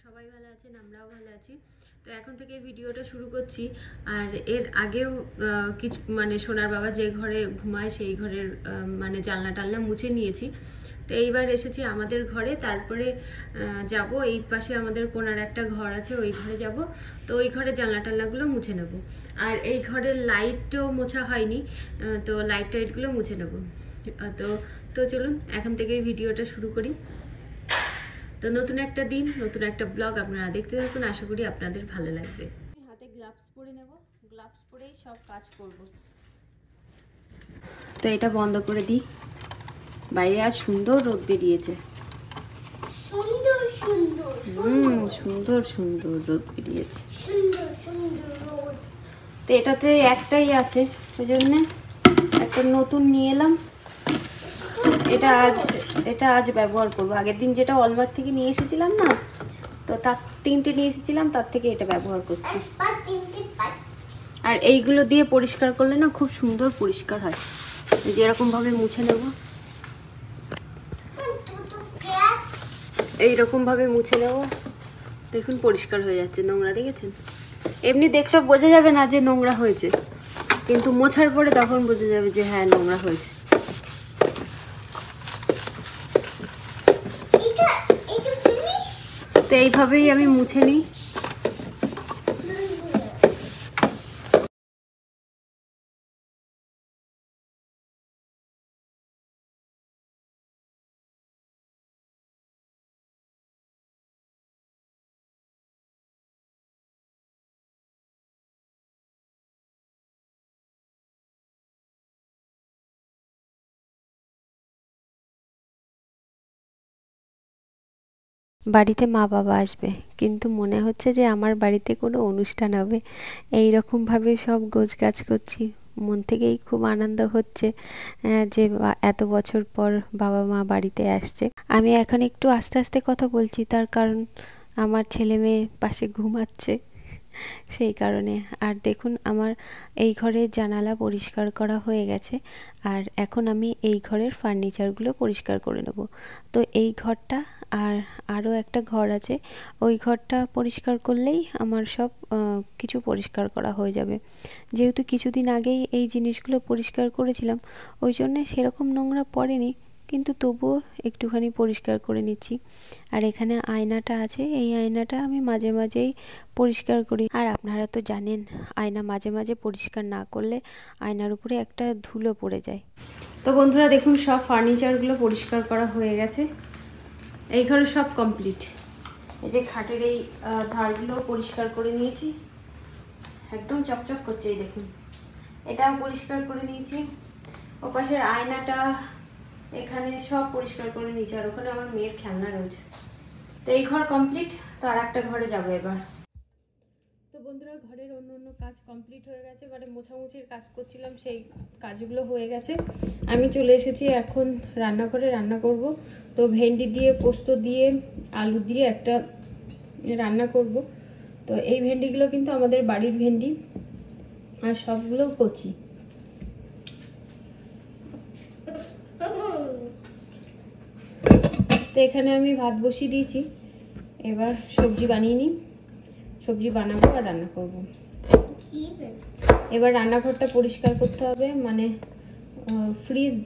সবাই ভালো আছেন, আমরাও ভালো আছি। তো এখন থেকে ভিডিওটা শুরু করছি। আর এর আগেও কিছু মানে সোনার বাবা যে ঘরে ঘুমায় সেই ঘরের মানে জানলা টালনা মুছে নিয়েছি। তো এইবার এসেছি আমাদের ঘরে, তারপরে যাব এই পাশে আমাদের কোনার একটা ঘর আছে, ওই ঘরে যাব। তো ওই ঘরে জানলা টালনাগুলো মুছে নেব। আর এই ঘরের লাইটও মোছা হয়নি, তো লাইট টাইটগুলো মুছে নেব। তো তো চলুন এখন থেকেই ভিডিওটা শুরু করি। তো নতুন একটা দিন, নতুন একটা ব্লগ আপনারা দেখতে থাকুন, আশা করি আপনাদের ভালো লাগবে। হাতে গ্লাভস পরে নেব, গ্লাভস পরেই সব কাজ করব। তো এটা বন্ধ করে দিই, বাইরে আজ সুন্দর রোদ বেরিয়েছে, সুন্দর সুন্দর সুন্দর সুন্দর রোদ বেরিয়েছে, সুন্দর সুন্দর রোদ। তো এটাতে একটাই আছে, ওই জন্য একটা নতুন নিয়ে এলাম। এটা আজ ব্যবহার করবো। আগের দিন যেটা ওয়ালমার্ট থেকে নিয়ে এসেছিলাম না, তো তার 3টে নিয়ে এসেছিলাম, তার থেকে এটা ব্যবহার করছি। আর এইগুলো দিয়ে পরিষ্কার করলে না খুব সুন্দর পরিষ্কার হয়। যেরকম ভাবে মুছে নেব, এইরকম ভাবে মুছে নেব, দেখুন পরিষ্কার হয়ে যাচ্ছে। নোংরা দেখেছেন? এমনি দেখলে বোঝা যাবে না যে নোংরা হয়েছে, কিন্তু মোছার পরে তখন বোঝা যাবে যে হ্যাঁ নোংরা হয়েছে। তো এইভাবেই আমি মুছে নিই। বাড়িতে মা বাবা আসবে, কিন্তু মনে হচ্ছে যে আমার বাড়িতে কোনো অনুষ্ঠান হবে। এই রকমভাবে সব গোছগাছ করছি, মন থেকেই খুব আনন্দ হচ্ছে যে এত বছর পর বাবা মা বাড়িতে আসছে। আমি এখন একটু আস্তে আস্তে কথা বলছি, তার কারণ আমার ছেলে মেয়ে পাশে ঘুমাচ্ছে, সেই কারণে। আর দেখুন আমার এই ঘরের জানালা পরিষ্কার করা হয়ে গেছে, আর এখন আমি এই ঘরের ফার্নিচারগুলো পরিষ্কার করে নেব। তো এই ঘরটা আর আরও একটা ঘর আছে, ওই ঘরটা পরিষ্কার করলেই আমার সব কিছু পরিষ্কার করা হয়ে যাবে। যেহেতু কিছুদিন আগেই এই জিনিসগুলো পরিষ্কার করেছিলাম, ওই জন্যে সেরকম নোংরা পড়েনি, কিন্তু তবুও একটুখানি পরিষ্কার করে নিচ্ছি। আর এখানে আয়নাটা আছে, এই আয়নাটা আমি মাঝে মাঝেই পরিষ্কার করি। আর আপনারা তো জানেন আয়না মাঝে মাঝে পরিষ্কার না করলে আয়নার উপরে একটা ধুলো পড়ে যায়। তো বন্ধুরা দেখুন সব ফার্নিচারগুলো পরিষ্কার করা হয়ে গেছে, এই ঘরে সব কমপ্লিট। এই যে খাটের এই ধারগুলো পরিষ্কার করে নিয়েছি, একদম চকচক করছে, এই দেখুন এটাও পরিষ্কার করে নিয়েছি। ওপাশের আয়নাটা এখানে সব পরিষ্কার করে নিয়েছি, আর ওখানে আমার মেয়ের খেলনা রয়েছে। তো এই ঘর কমপ্লিট, তো আর একটা ঘরে যাবো এবার। তো বন্ধুরা ঘরের অন্য অন্য কাজ কমপ্লিট হয়ে গেছে, এবারে মোছামুছির কাজ করছিলাম, সেই কাজগুলো হয়ে গেছে। আমি চলে এসেছি এখন রান্নাঘরে, রান্না করব। তো ভেন্ডি দিয়ে, পোস্ত দিয়ে, আলু দিয়ে একটা রান্না করব। তো এই ভেন্ডিগুলো কিন্তু আমাদের বাড়ির ভেন্ডি, আর সবগুলো কচি। তো এখানে আমি ভাত বসিয়ে দিয়েছি, এবার সবজি বানিয়ে নিই। সবজি বানাবো আর রান্না করব। এবার রান্নাঘরটা পরিষ্কার করতে হবে, মানে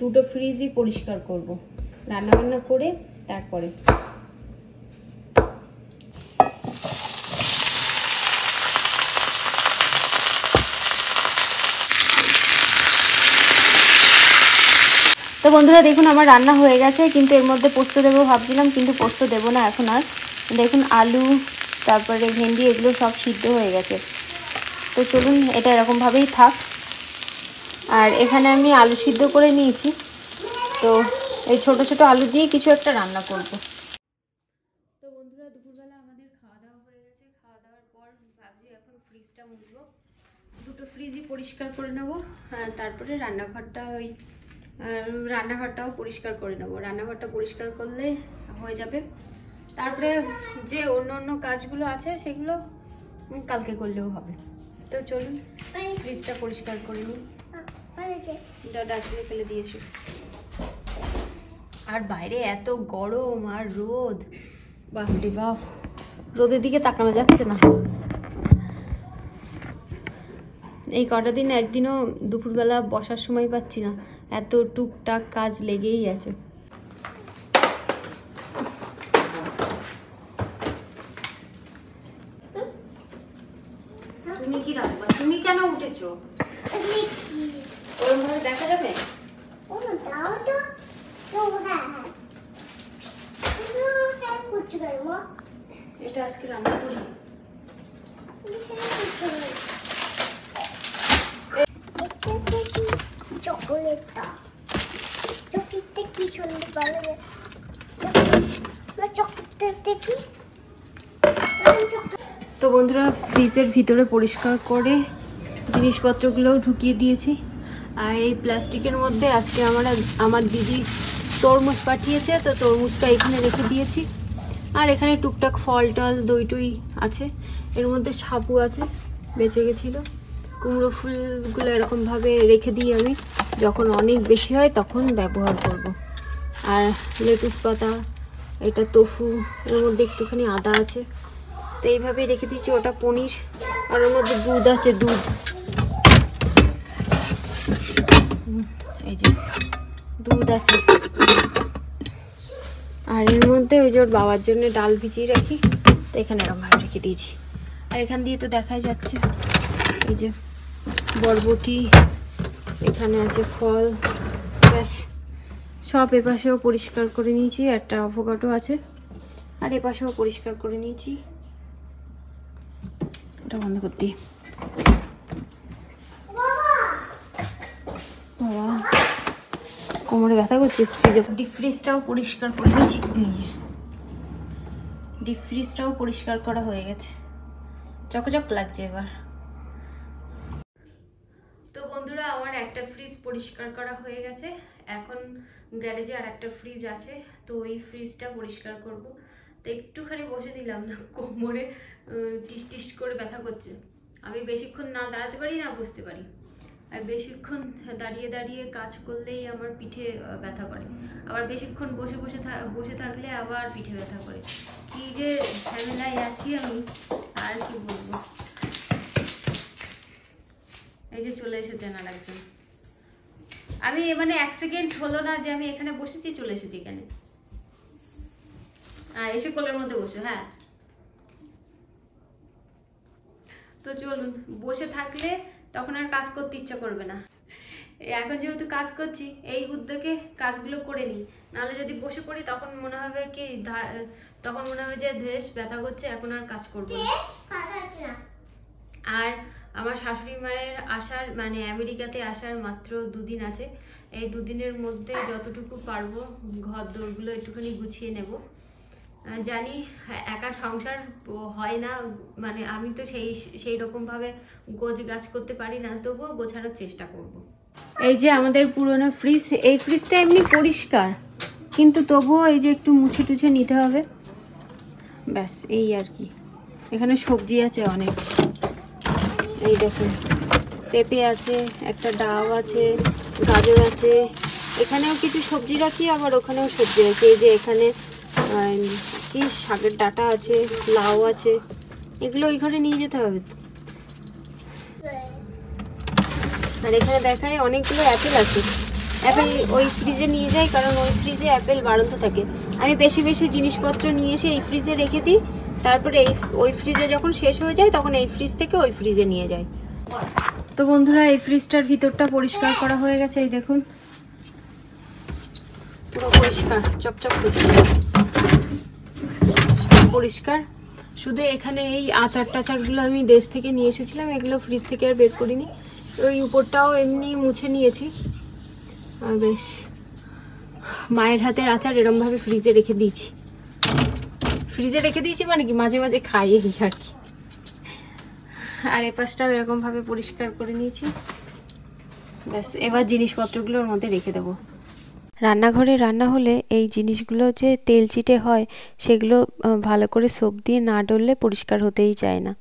দুটো ফ্রিজই পরিষ্কার করব রান্না বান্না করে। তারপরে তো বন্ধুরা দেখুন আমার রান্না হয়ে গেছে, কিন্তু এর মধ্যে পোস্ত দেবো ভাবছিলাম, কিন্তু পোস্ত দেবো না এখন আর। দেখুন আলু তারপরে ভেন্ডি এগুলো সব সিদ্ধ হয়ে গেছে। তো চলুন এটা এরকমভাবেই থাক। আর এখানে আমি আলু সিদ্ধ করে নিয়েছি, তো এই ছোট ছোট আলু দিয়ে কিছু একটা রান্না করব। তো বন্ধুরা দুপুরবেলা আমাদের খাওয়া দাওয়া হয়ে গেছে, খাওয়া দাওয়ার পর ভাবছি এখন ফ্রিজটা মুছবো, দুটো ফ্রিজই পরিষ্কার করে নেবো। তারপরে রান্নাঘরটাও পরিষ্কার করে নেবো। রান্নাঘরটা পরিষ্কার করলে হয়ে যাবে, তারপরে যে অন্য অন্য কাজগুলো আছে সেগুলো কালকে করলেও হবে। তো চলুন ফ্রিজটা পরিষ্কার করে নিই, ডাস্টবিনে ফেলে দিয়েছি। আর বাইরে এত গরম আর রোদ, বাপরে বাপ, রোদের দিকে তাকানো যাচ্ছে না। এই কটা দিন একদিনও দুপুরবেলা বসার সময় পাচ্ছি না, এত টুকটাক কাজ লেগেই আছে। তুমি কি রাখবা? তুমি কেন উঠেছো? ওরম ভাবে দেখা যাবে? এটা আজকে রান্না করি। চকলেটটা কি সুন্দর ভালো চকলেটটা দেখি। তো বন্ধুরা, ফ্রিজের ভিতরে পরিষ্কার করে জিনিসপত্রগুলোও ঢুকিয়ে দিয়েছি। আর এই প্লাস্টিকের মধ্যে আজকে আমার দিদি তরমুজ পাঠিয়েছে, তো তরমুজটা এখানে রেখে দিয়েছি। আর এখানে টুকটাক ফল টল দই টই আছে, এর মধ্যে সাবু আছে বেঁচে গেছিলো। কুমড়ো ফুলগুলো এরকমভাবে রেখে দিই আমি, যখন অনেক বেশি হয় তখন ব্যবহার করব। আর লেটুস পাতা, এটা তোফু, এর মধ্যে একটুখানি আদা আছে, তো এইভাবে রেখে দিয়েছি। ওটা পনির, আর ওর মধ্যে দুধ আছে, দুধ, এই যে দুধ আছে। আর এর মধ্যে ওই যে ওর বাবার জন্য ডাল ভিজিয়ে রাখি, তো এখানে এরকমভাবে রেখে দিয়েছি। আর এখান দিয়ে তো দেখাই যাচ্ছে এই যে বরবটি, এখানে আছে ফল, ব্যাস সব। এপাশেও পরিষ্কার করে নিয়েছি, একটা অ্যাভোকাডো আছে, আর এপাশেও পরিষ্কার করে নিয়েছি। এটা বন্ধ করতে কোমরে ব্যথা করছে। ডিপ ফ্রিজটাও পরিষ্কার করে নিয়েছি, এই যে ডিপ ফ্রিজটাও পরিষ্কার করা হয়ে গেছে, চকচক লাগছে এবার। তো বন্ধুরা, আমার একটা ফ্রিজ পরিষ্কার করা হয়ে গেছে। এখন গ্যারেজে আর একটা ফ্রিজ আছে, তো ওই ফ্রিজটা পরিষ্কার করব। তো একটুখানি বসে দিলাম না, কোমরে টিস টিস করে ব্যথা করছে। আমি বেশিক্ষণ না দাঁড়াতে পারি না বসতে পারি, আর বেশিক্ষণ দাঁড়িয়ে দাঁড়িয়ে কাজ করলেই আমার পিঠে ব্যথা করে, আবার বেশিক্ষণ বসে থাকলে আবার পিঠে ব্যথা করে। কি যে ঝামেলায় আছি আমি, আর কি বলবো। এই যে চলে এসেছেন আর একজন। আমি মানে 1 সেকেন্ড হলো না যে আমি এখানে বসেছি, চলে এসেছি এখানে। এসে কোলের মধ্যে বসে। হ্যাঁ, তো চলুন। বসে থাকলে তখন আর কাজ করতে ইচ্ছা করবে না। এখন যেহেতু কাজ করছি, এই উদ্যোগে কাজগুলো করে নিই, নাহলে যদি বসে পড়ি তখন মনে হবে কি, তখন মনে হবে যে দেশ ব্যথা করছে, এখন আর কাজ করবো না। আর আমার শাশুড়ি মায়ের আসার মানে আমেরিকাতে আসার মাত্র 2 দিন আছে। এই 2 দিনের মধ্যে যতটুকু পারবো ঘর দোরগুলো একটুখানি গুছিয়ে নেব। জানি একা সংসার হয় না, মানে আমি তো সেই রকমভাবে গোছ গাছ করতে পারি না, তবুও গোছানোর চেষ্টা করব। এই যে আমাদের পুরনো ফ্রিজ, এই ফ্রিজটা এমনি পরিষ্কার, কিন্তু তবুও এই যে একটু মুছে টুছে নিতে হবে, ব্যাস এই আর কি। এখানে সবজি আছে অনেক, এই দেখুন পেঁপে আছে, একটা ডাব আছে, গাজর আছে, এখানেও কিছু সবজি রাখি, আবার ওখানেও সবজি রাখি। এই যে এখানে কি শাকের ডাঁটা আছে, লাউ আছে, এগুলো ওই ঘরে নিয়ে যেতে হবে। আর এখানে দেখায় অনেকগুলো অ্যাপেল আছে, অ্যাপেল ওই ফ্রিজে নিয়ে যাই, কারণ ওই ফ্রিজে অ্যাপেল বাড়ন্ত থাকে। আমি বেশি বেশি জিনিসপত্র নিয়ে এসে এই ফ্রিজে রেখে দিই, তারপরে ওই ফ্রিজে যখন শেষ হয়ে যায় তখন এই ফ্রিজ থেকে ওই ফ্রিজে নিয়ে যাই। তো বন্ধুরা, এই ফ্রিজটার ভিতরটা পরিষ্কার করা হয়ে গেছে, এই দেখুন পুরো পরিষ্কার, চকচক পরিষ্কার। শুধু এখানে এই আচার টাচারগুলো আমি দেশ থেকে নিয়ে এসেছিলাম, এগুলো ফ্রিজ থেকে আর বের করিনি। ওই উপরটাও এমনি মুছে নিয়েছি। বেশ মায়ের হাতের আচার এরমভাবে ফ্রিজে রেখে দিয়েছি, মানে কি মাঝে মাঝে খাই আর কি। আর এ পাশটাও এরকমভাবে পরিষ্কার করে নিয়েছি, ব্যাস এবার জিনিসপত্রগুলোর মধ্যে রেখে দেবো। রান্নাঘরে রান্না হলে এই জিনিসগুলো যে তেল চিটে হয়, সেগুলো ভালো করে সোপ দিয়ে না ডললে পরিষ্কার হতেই চায় না।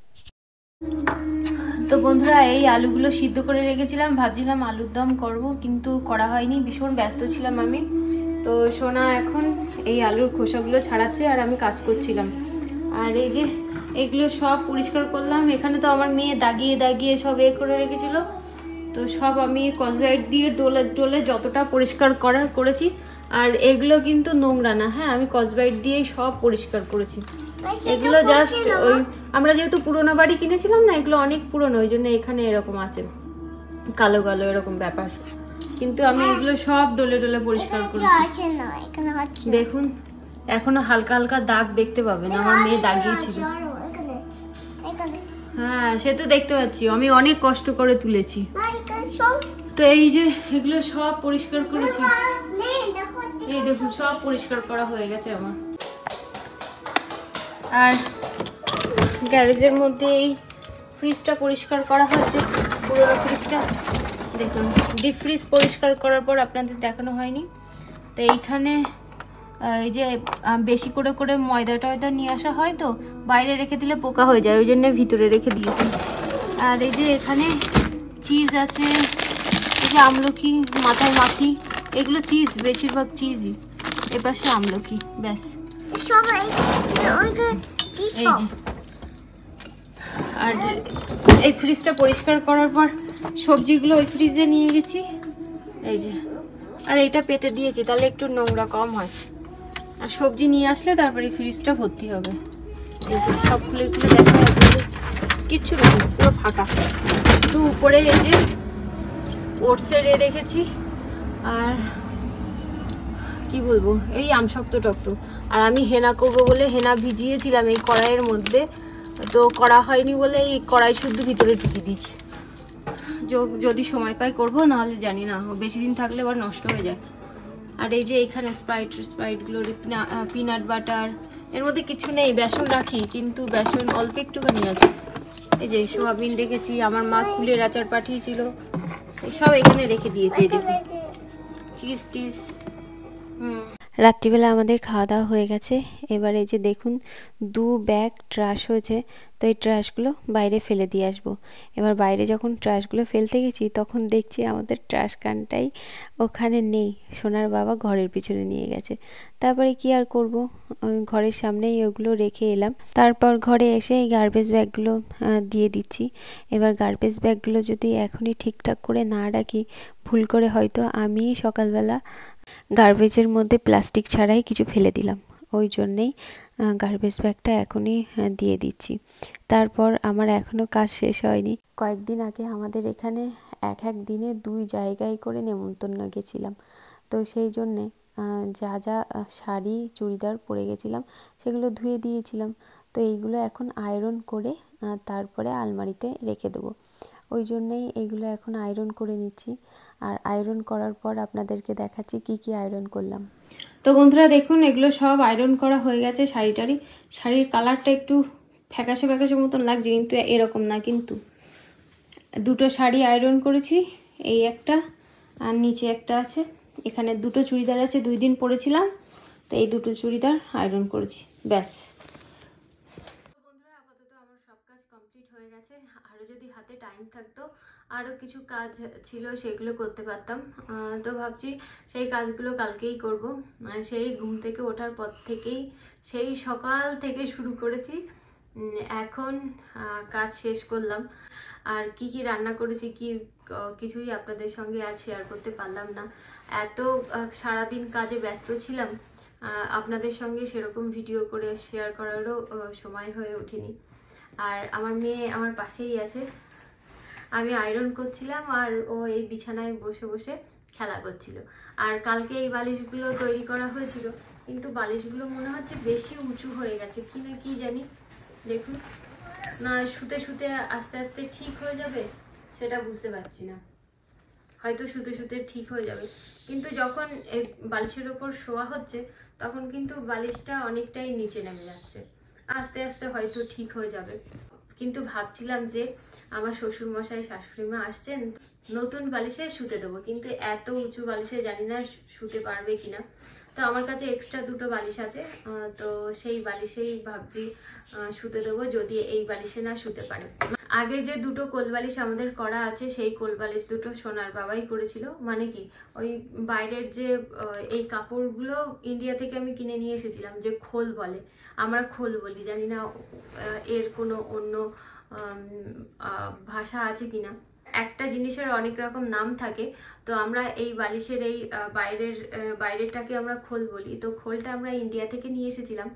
তো বন্ধুরা, এই আলুগুলো সিদ্ধ করে রেখেছিলাম, ভাবছিলাম আলুর দম করব, কিন্তু করা হয়নি, ভীষণ ব্যস্ত ছিলাম আমি। তো সোনা এখন এই আলুর খোসাগুলো ছাড়াচ্ছে আর আমি কাজ করছিলাম। আর এই যে এগুলো সব পরিষ্কার করলাম। এখানে তো আমার মেয়ে দাগিয়ে দাগিয়ে সব করে রেখেছিল, তো সব আমি কসবাইট দিয়ে ডোলে ডোলে যতটা পরিষ্কার করার করেছি। আর এগুলো কিন্তু নোংরা না, হ্যাঁ আমি কসবাইট দিয়েই সব পরিষ্কার করেছি। এগুলো জাস্ট ওই আমরা যেহেতু পুরোনো বাড়ি কিনেছিলাম না, এগুলো অনেক পুরনো, ওই জন্য এখানে এরকম আছে কালো কালো এরকম ব্যাপার, কিন্তু আমি এগুলো সব ডলে ডলে পরিষ্কার করেছি। দেখুন এখনো হালকা হালকা দাগ দেখতে পাবেন, আমার মেয়ে দাগিয়েছিল। হ্যাঁ সে তো দেখতে পাচ্ছি, আমি অনেক কষ্ট করে তুলেছি। তো এই যে এগুলো সব পরিষ্কার করেছি, এই দেখুন সব পরিষ্কার করা হয়ে গেছে আমার। আর গ্যারেজের মধ্যে এই ফ্রিজটা পরিষ্কার করা হয়েছে, পুরোনো ফ্রিজটা দেখুন। ডিপ ফ্রিজ পরিষ্কার করার পর আপনাদের দেখানো হয়নি, তো এইখানে এই যে বেশি করে করে ময়দা টয়দা নিয়ে আসা হয়, তো বাইরে রেখে দিলে পোকা হয়ে যায়, ওই জন্য ভিতরে রেখে দিয়েছি। আর এই যে এখানে চিজ আছে, এই যে আমলকি মাথায় মাখি, এগুলো চিজ, বেশিরভাগ চিজই। এপাশে আমলকি, ব্যাস। আর এই ফ্রিজটা পরিষ্কার করার পর সবজিগুলো ওই ফ্রিজে নিয়ে গেছি, এই যে। আর এটা পেতে দিয়েছি তাহলে একটু নোংরা কম হয়, আর সবজি নিয়ে আসলে তারপরে ফ্রিজটা ভর্তি হবে। এই যে সব খুলে খুলে দেখা যাবে, কিচ্ছু নেই, পুরো ফাঁকা। শুধু উপরে এই যে ওটসের রেখেছি, আর কি বলবো এই আমশক্ত টক্ত। আর আমি হেনা করব বলে হেনা ভিজিয়েছিলাম এই কড়াইয়ের মধ্যে, তো করা হয়নি বলে এই কড়াই শুদ্ধ ভিতরে ঢুকিয়ে দিয়েছি। যদি সময় পাই করব, নাহলে জানি না, বেশি দিন থাকলে আবার নষ্ট হয়ে যায়। আর এই যে এখানে স্প্রাইটগুলো, পিনাট বাটার, এর মধ্যে কিছু নেই। বেসন রাখি কিন্তু বেসন অল্প একটুখানি আছে। এই যে সোয়াবিন রেখেছি, আমার মা কুলের আচার পাঠিয়েছিল, সব এখানে রেখে দিয়েছি। এই দেখুন চিজ টিজ। রাত্রিবেলা আমাদের খাওয়া দাওয়া হয়ে গেছে। এবার এই যে দেখুন 2 ব্যাগ ট্রাশ হয়েছে, তো এই ট্রাশগুলো বাইরে ফেলে দিয়ে আসবো। এবার বাইরে যখন ট্রাশগুলো ফেলতে গেছি তখন দেখছি আমাদের ট্রাশ কানটাই ওখানে নেই, সোনার বাবা ঘরের পিছনে নিয়ে গেছে। তারপরে কি আর করব, ঘরের সামনেই ওগুলো রেখে এলাম। তারপর ঘরে এসে এই গার্বেজ ব্যাগগুলো দিয়ে দিচ্ছি। এবার গার্বেজ ব্যাগগুলো যদি এখনই ঠিকঠাক করে না রাখি, ভুল করে হয়তো আমি সকালবেলা গার্বেজের মধ্যে প্লাস্টিক ছাড়াই কিছু ফেলে দিলাম, ওই জন্যেই গার্বেজ ব্যাগটা এখনই দিয়ে দিচ্ছি। তারপর আমার এখনও কাজ শেষ হয়নি। কয়েকদিন আগে আমাদের এখানে এক দিনে 2 জায়গায় করে নেমন্তন্ন গেছিলাম, তো সেই জন্যে যা যা শাড়ি চুড়িদার পরে গেছিলাম সেগুলো ধুয়ে দিয়েছিলাম। তো এইগুলো এখন আয়রন করে তারপরে আলমারিতে রেখে দেবো, ওই জন্যেই এগুলো এখন আয়রন করে নিচ্ছি। আর আয়রন করার পর আপনাদেরকে দেখাচ্ছি কি কি আয়রন করলাম। তো বন্ধুরা দেখুন এগুলো সব আয়রন করা হয়ে গেছে। শাড়ির কালারটা একটু ফ্যাকাশে ফ্যাকাশে মতন লাগছে, কিন্তু এরকম না। কিন্তু 2টো শাড়ি আয়রন করেছি, এই একটা আর নিচে একটা আছে। এখানে 2টো চুড়িদার আছে, 2 দিন পরেছিলাম, তো এই 2টো চুড়িদার আয়রন করেছি, ব্যাস। বন্ধুরা আপাতত আমার সব কাজ কমপ্লিট হয়ে গেছে। আরও যদি হাতে টাইম থাকতো আরও কিছু কাজ ছিল, সেগুলো করতে পারতাম। তো ভাবছি সেই কাজগুলো কালকেই করব। সেই ঘুম থেকে ওঠার পর থেকেই, সেই সকাল থেকে শুরু করেছি, এখন কাজ শেষ করলাম। আর কি কি রান্না করেছি কিছুই আপনাদের সঙ্গে আজ শেয়ার করতে পারলাম না। এত সারাদিন কাজে ব্যস্ত ছিলাম, আপনাদের সঙ্গে সেরকম ভিডিও করে শেয়ার করারও সময় হয়ে ওঠেনি। আর আমার মেয়ে আমার পাশেই আছে, আমি আয়রন করছিলাম আর ও এই বিছানায় বসে বসে খেলা করছিল। আর কালকে এই বালিশগুলো তৈরি করা হয়েছিল, কিন্তু বালিশগুলো মনে হচ্ছে বেশি উঁচু হয়ে গেছে, কি জানি। দেখুন না, শুতে শুতে আস্তে আস্তে ঠিক হয়ে যাবে সেটা বুঝতে পারছি না। হয়তো শুতে শুতে ঠিক হয়ে যাবে, কিন্তু যখন এই বালিশের ওপর শোয়া হচ্ছে তখন কিন্তু বালিশটা অনেকটাই নিচে নেমে যাচ্ছে। আস্তে আস্তে হয়তো ঠিক হয়ে যাবে, কিন্তু ভাবছিলাম যে আমার শ্বশুরমশাই শাশুড়ি মা আসছেন, নতুন বালিশে শুতে দেবো, কিন্তু এত উঁচু বালিশে জানি না শুতে পারবে কিনা। তো আমার কাছে এক্সট্রা দুটো বালিশ আছে, তো সেই বালিশেই ভাবছি শুতে দেবো, যদি এই বালিশে না শুতে পারে। আগে যে দুটো কোল বালিশ আমাদের করা আছে, সেই কোল বালিশ দুটো সোনার বাবাই করেছিল। মানে কি, ওই বাইরের যে এই কাপড়গুলো ইন্ডিয়া থেকে আমি কিনে নিয়ে এসেছিলাম, যে খোল বলে, আমরা খোল বলি, জানি না এর কোনো অন্য ভাষা আছে কিনা। একটা জিনিসের অনেক রকম নাম থাকে, তো আমরা এই বালিশের এই বাইরেরটাকে আমরা খোল বলি। তো খোলটা আমরা ইন্ডিয়া থেকে নিয়ে এসেছিলাম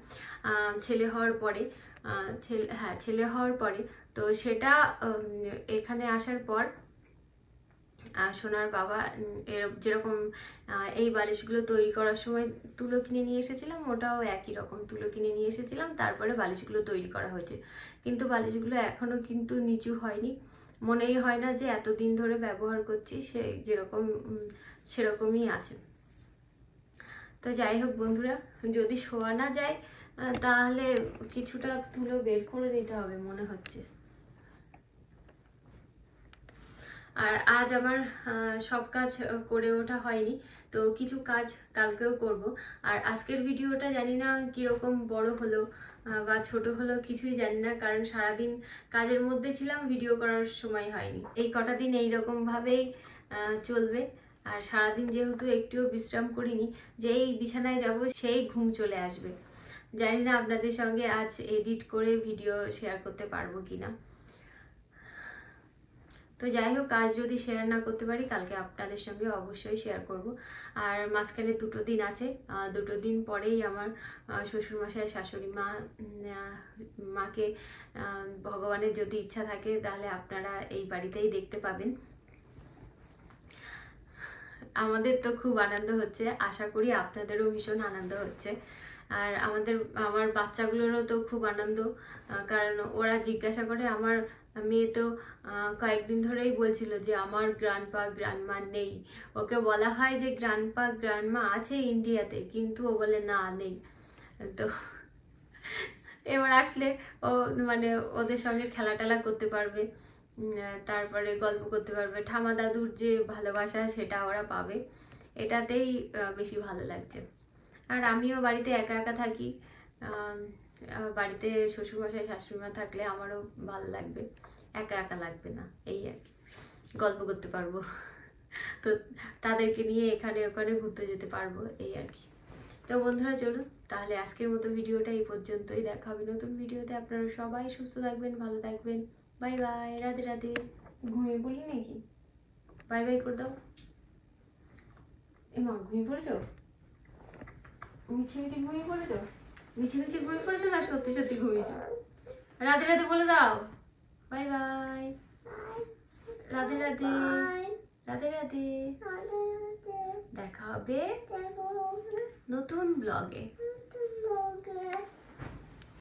ছেলে হওয়ার পরে, ছেলে হওয়ার পরে। তো সেটা এখানে আসার পর সোনার বাবা যেরকম এই বালিশগুলো তৈরি করার সময় তুলো কিনে নিয়ে এসেছিলাম, ওটাও একই রকম তুলো কিনে নিয়ে এসেছিলাম, তারপরে বালিশগুলো তৈরি করা হয়েছে। কিন্তু বালিশগুলো এখনো কিন্তু নিচু হয়নি, মনেই হয় না যে এতদিন ধরে ব্যবহার করছি, সে যেরকম সেরকমই আছে। তো যাই হোক বন্ধুরা, যদি শোয়া না যায় তাহলে কিছুটা তুলো বের করে নিতে হবে মনে হচ্ছে। আর আজ আমার সব কাজ করে ওঠা হয়নি, তো কিছু কাজ কালকেও করব। আর আজকের ভিডিওটা জানি না কীরকম বড় হলো বা ছোট হলো, কিছুই জানি না, কারণ সারাদিন কাজের মধ্যে ছিলাম, ভিডিও করার সময় হয়নি। এই কটা দিন এইরকমভাবেই চলবে। আর সারাদিন যেহেতু একটুও বিশ্রাম করিনি, যেই বিছানায় যাব সেই ঘুম চলে আসবে। জানি না আপনাদের সঙ্গে আজ এডিট করে ভিডিও শেয়ার করতে পারবো কিনা। তো যাই হোক, আজ যদি শেয়ার না করতে পারি, কালকে আপনাদের সঙ্গে অবশ্যই শেয়ার করব। আর মাঝখানে দুটো দিন আছে, দুটো দিন পরেই আমার শ্বশুরমশাই শাশুড়ি মাকে ভগবানের যদি ইচ্ছা থাকে তাহলে আপনারা এই বাড়িতেই দেখতে পাবেন। আমাদের তো খুব আনন্দ হচ্ছে, আশা করি আপনাদেরও ভীষণ আনন্দ হচ্ছে। আর আমার বাচ্চাগুলোরও তো খুব আনন্দ, কারণ ওরা জিজ্ঞাসা করে, আমার মেয়ে তো কয়েকদিন ধরেই বলছিল যে আমার গ্র্যান্ডপা গ্র্যান্ডমা নেই। ওকে বলা হয় যে গ্র্যান্ডপা গ্র্যান্ডমা আছে ইন্ডিয়াতে, কিন্তু ও বলে না, নেই। তো এবার আসলে ও মানে ওদের সঙ্গে খেলা টেলা করতে পারবে, তারপরে গল্প করতে পারবে, ঠামা দাদুর যে ভালোবাসা সেটা ওরা পাবে, এটাতেই বেশি ভালো লাগছে। আর আমিও বাড়িতে একা একা থাকি, বাড়িতে শ্বশুরমশাই শাশুড়িমা থাকলে আমারও ভালো লাগবে, একা একা লাগবে না, এই আর কি, গল্প করতে পারবো, তো তাদেরকে নিয়ে এখানে ওখানে ঘুরতে যেতে পারবো, এই আর কি। তো বন্ধুরা চলুন তাহলে আজকের মতো ভিডিওটা এই পর্যন্তই, দেখা হবে নতুন ভিডিওতে। আপনারা সবাই সুস্থ থাকবেন, ভালো থাকবেন, বাই বাই, রাধে রাধে। ঘুমিয়ে পড়লি নাকি? বাই বাই করে দাও। এমা ঘুমিয়ে পড়েছো? মিছিমিছি ঘুমিয়ে পড়েছো? মিছিমিছি ঘুমিয়ে পড়েছো না সত্যি সত্যি ঘুমিয়েছো? রাধে রাধে বলে দাও, বাই বাই, রাধে রাধে, রাধে রাধে, দেখা হবে নতুন ব্লগে।